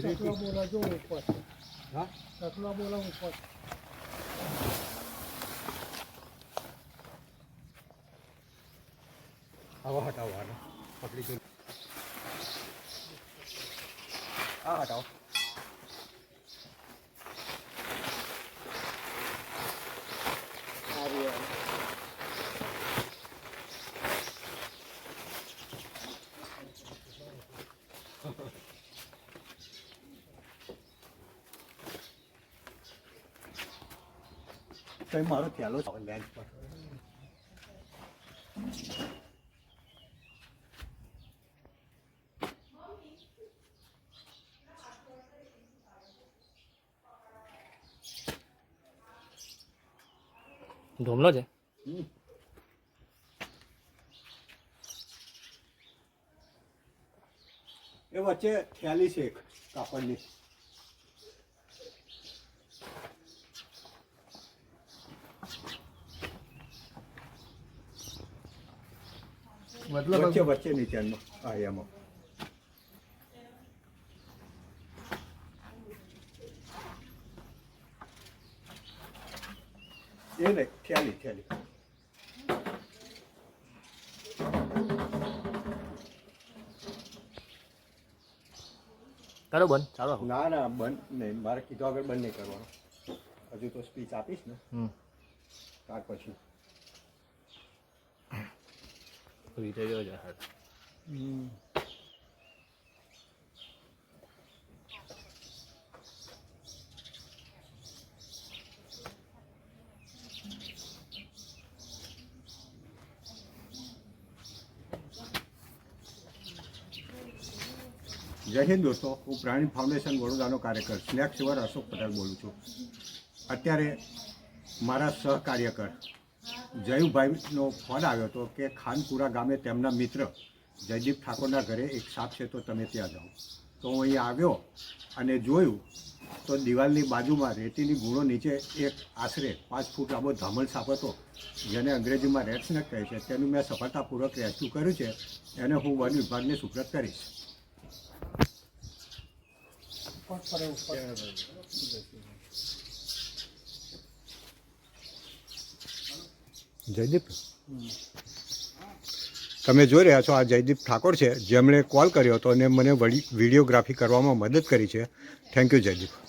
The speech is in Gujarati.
ચકલા બોલા જો ઉપર હા ચકલા બોલા ઉપર हवा हटाओ पकड़ी के हाँ हटाओ कहीं मारो थैलो लेंस पर ઢોમલો છે એ વચ્ચે થેલી છે એક કાપડની વચ્ચે વચ્ચે નીચેમાં હા એમાં એ ને થેલી થેલી કરો બંધ ચાલો ના ના બંધ નહીં મારે કીધું આગળ બંધ નહીં કરવાનો હજુ તો સ્પીચ આપીશ ને ત્યાર પછી રીતે જો છે જય હિન્દ દોસ્તો હું પ્રાણી ફાઉન્ડેશન વડોદરાનો કાર્યકર સ્નેક સેવર અશોક પટેલ બોલું છું અત્યારે મારા સહકાર્યકર જયુભાઈનો ફોન આવ્યો હતો કે ખાનપુરા ગામે તેમના મિત્ર જયદીપ ઠાકોરના ઘરે એક સાપ છે તો તમે ત્યાં જાઓ તો હું અહીં આવ્યો અને જોયું તો દિવાલની બાજુમાં રેતીની ગુણો નીચે એક આશરે 5 ફૂટ લાંબો ધામણ સાપ હતો જેને અંગ્રેજીમાં રેડ સ્નેક કહે છે તેનું મેં સફળતાપૂર્વક રેસ્ક્યુ કર્યું છે એને હું વન વિભાગને સુપ્રત કરીશ જયદીપ તમે જોઈ રહ્યા છો આ જયદીપ ઠાકોર છે જેમણે કોલ કર્યો હતો અને મને વિડીયોગ્રાફી કરવામાં મદદ કરી છે થેન્ક યુ જયદીપ